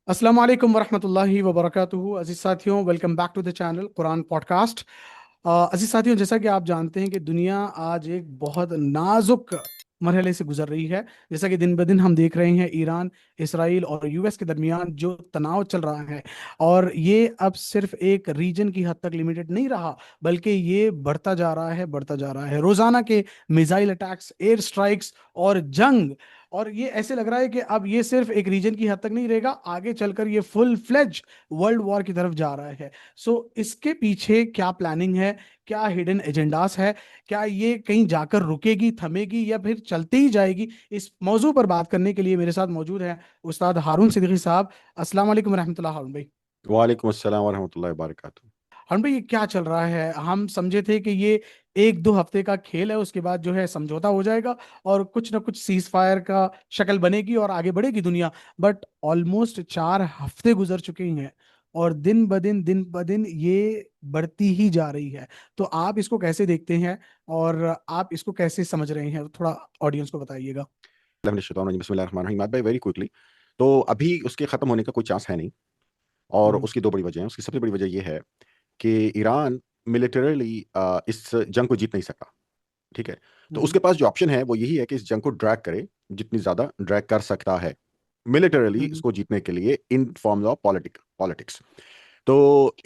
अस्सलाम वालेकुम वरहमतुल्लाहि वबरकातुहू। अजीज साथियों, welcome back to the channel Quran podcast. अजीज साथियों, जैसा कि आप जानते हैं कि दुनिया आज एक बहुत नाजुक मरहले से गुजर रही है। जैसा कि दिन ब दिन हम देख रहे हैं ईरान, इसराइल और यूएस के दरमियान जो तनाव चल रहा है, और ये अब सिर्फ एक रीजन की हद तक लिमिटेड नहीं रहा, बल्कि ये बढ़ता जा रहा है, बढ़ता जा रहा है। रोजाना के मिसाइल अटैक्स, एयर स्ट्राइक्स और जंग, और ये ऐसे लग रहा है कि अब ये सिर्फ एक रीजन की हद तक नहीं रहेगा, आगे चलकर ये फुल फ्लेज वर्ल्ड वॉर की तरफ जा रहा है। सो इसके पीछे क्या प्लानिंग है, क्या हिडन एजेंडास है, क्या ये कहीं जाकर रुकेगी, थमेगी, या फिर चलती ही जाएगी? इस मौजू पर बात करने के लिए मेरे साथ मौजूद हैं उस्ताद हारून सिद्दीकी साहब। अस्सलाम वालेकुम रहमतुल्लाह हारून भाई। वालेकुम अस्सलाम वरहमतुल्लाहि वबरकातुहू। हारून भाई, ये क्या चल रहा है? हम समझे थे कि ये एक दो हफ्ते का खेल है, उसके बाद जो है समझौता हो जाएगा और कुछ ना कुछ सीज फायर का शक्ल बनेगी और आगे बढ़ेगी दुनिया। बट ऑलमोस्ट 4 हफ्ते गुजर चुके हैं और दिन ब दिन ये बढ़ती ही जा रही है। तो आप इसको कैसे देखते हैं और आप इसको कैसे समझ रहे हैं, थोड़ा ऑडियंस को बताइएगा। बिस्मिल्लाहिर्रहमानिर्रहीम। भाई वेरी क्विकली, तो अभी उसके खत्म होने का कोई चांस है नहीं। और हम्म। उसकी दो बड़ी वजह हैं। उसकी सबसे बड़ी वजह यह है कि ईरान मिलिटरली इस जंग को जीत नहीं सकता। ठीक है। तो हम्म। उसके पास जो ऑप्शन है वो यही है कि इस जंग को ड्रैग करे, जितनी ज्यादा ड्रैग कर सकता है मिलिटरली हम्म। इसको जीतने के लिए इन फॉर्म्स ऑफ पॉलिटिक्स। तो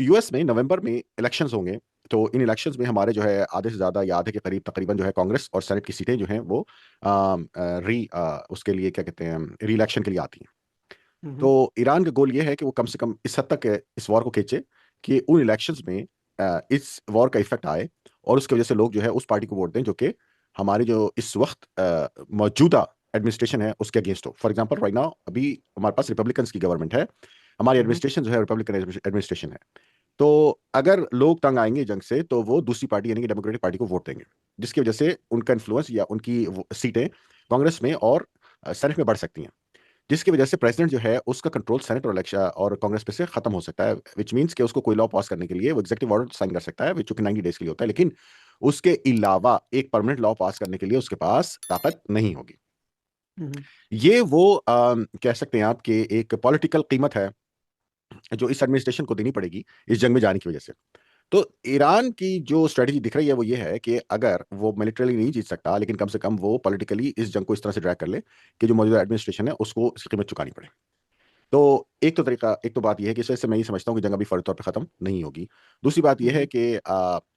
यूएस में नवंबर में इलेक्शंस होंगे। तो इन इलेक्शंस में हमारे जो है आधे से ज्यादा या आधे के करीब तकरीबन जो है कांग्रेस और सेनेट की सीटें जो हैं वो उसके लिए क्या कहते हैं, री इलेक्शन के लिए आती हैं। हम्म। तो ईरान का गोल ये है कि वो कम से कम इस हद तक इस वॉर को खींचे कि उन इलेक्शंस में इस वॉर का इफेक्ट आए और उसकी वजह से लोग जो है उस पार्टी को वोट दें जो कि हमारी जो इस वक्त मौजूदा एडमिनिस्ट्रेशन है उसके अगेंस्ट हो। फॉर एग्जांपल राइट नाउ अभी हमारे पास रिपब्लिकन्स की गवर्नमेंट है, हमारी हम्म। एडमिनिस्ट्रेशन जो है रिपब्लिकन एडमिनिस्ट्रेशन है। तो अगर लोग तंग आएंगे जंग से तो वो दूसरी पार्टी यानी कि डेमोक्रेटिक पार्टी को वोट देंगे, जिसकी वजह से उनका इन्फ्लुएंस या उनकी सीटें कांग्रेस में और सेनेट में बढ़ सकती हैं, जिसकी वजह से प्रेसिडेंट जो है उसका कंट्रोल सेनेट और इलेक्शन और कांग्रेस पे से खत्म हो सकता है। विच मींस कि उसको कोई लॉ पास करने के लिए वो एग्जीक्यूटिव ऑर्डर साइन कर सकता है, जो कि 90 डेज के लिए होता है, लेकिन उसके अलावा एक परमानेंट लॉ पास करने के लिए उसके पास ताकत नहीं होगी। हम्म। ये वो कह सकते हैं आप कि एक पॉलिटिकल कीमत है जो इस एडमिनिस्ट्रेशन को देनी पड़ेगी इस जंग में जाने की वजह से। तो ईरान की जो स्ट्रेटजी दिख रही है वो ये है कि अगर वो मिलिटरली नहीं जीत सकता, लेकिन कम से कम वो पॉलिटिकली इस जंग को इस तरह से ड्रैग कर ले कि जो मौजूदा एडमिनिस्ट्रेशन है उसको इसकी कीमत चुकानी पड़े। तो एक तो बात यह है कि इस वजह से मैं ये समझता हूँ कि जंग अभी फौरी तौर पर खत्म नहीं होगी। दूसरी बात यह है हम्म। कि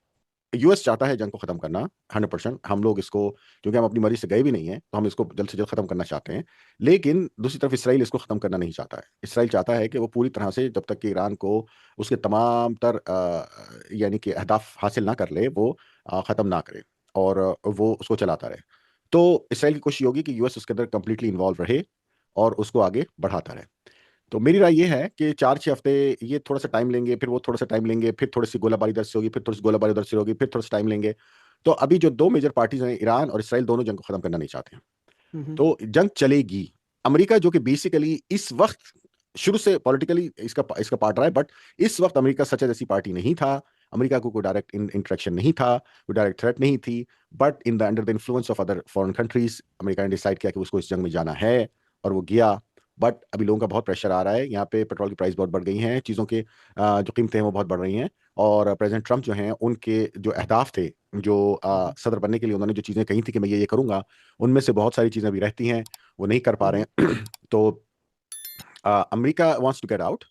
यूएस चाहता है जंग को खत्म करना 100%। हम लोग इसको, क्योंकि हम अपनी मर्जी से गए भी नहीं है, तो हम इसको जल्द से जल्द खत्म करना चाहते हैं। लेकिन दूसरी तरफ इसराइल इसको खत्म करना नहीं चाहता है। इसराइल चाहता है कि वो पूरी तरह से जब तक कि ईरान को उसके तमाम तर यानी कि अहदाफ हासिल ना कर ले वो खत्म ना करे और वो उसको चलाता रहे। तो इसराइल की कोशिश होगी कि यूएस उसके अंदर कंप्लीटली इन्वॉल्व रहे और उसको आगे बढ़ाता रहे। तो मेरी राय ये है कि 4-6 हफ्ते ये थोड़ा सा टाइम लेंगे, फिर वो थोड़ा सा टाइम लेंगे, फिर थोड़ी सी गोलाबारी इधर से होगी, फिर थोड़ी सी गोलाबारी उधर से होगी, फिर थोड़ा सा टाइम लेंगे। तो अभी जो दो मेजर पार्टीज हैं ईरान और इसराइल, दोनों जंग को खत्म करना नहीं चाहते हैं। हम्म। तो जंग चलेगी। अमेरिका जो कि बेसिकली इस वक्त शुरू से पॉलिटिकली इसका इसका पार्ट रहा है, बट इस वक्त अमेरिका सच जैसी पार्टी नहीं था। अमेरिका को कोई डायरेक्ट इंटरेक्शन नहीं था, कोई डायरेक्ट थ्रेट नहीं थी। But in the under the influence of other foreign countries America ने डिसाइड किया कि उसको इस जंग में जाना है और वो गया। बट अभी लोगों का बहुत प्रेशर आ रहा है, यहाँ पे पेट्रोल की प्राइस बहुत बढ़ गई हैं, चीज़ों के जो कीमतें हैं वो बहुत बढ़ रही हैं। और प्रेसिडेंट ट्रंप जो हैं उनके जो अहदाफ थे, जो हम्म। सदर बनने के लिए उन्होंने जो चीज़ें कही थी कि मैं ये करूंगा, उनमें से बहुत सारी चीज़ें अभी रहती हैं, वो नहीं कर पा रहे हम्म। हैं। तो America wants to get out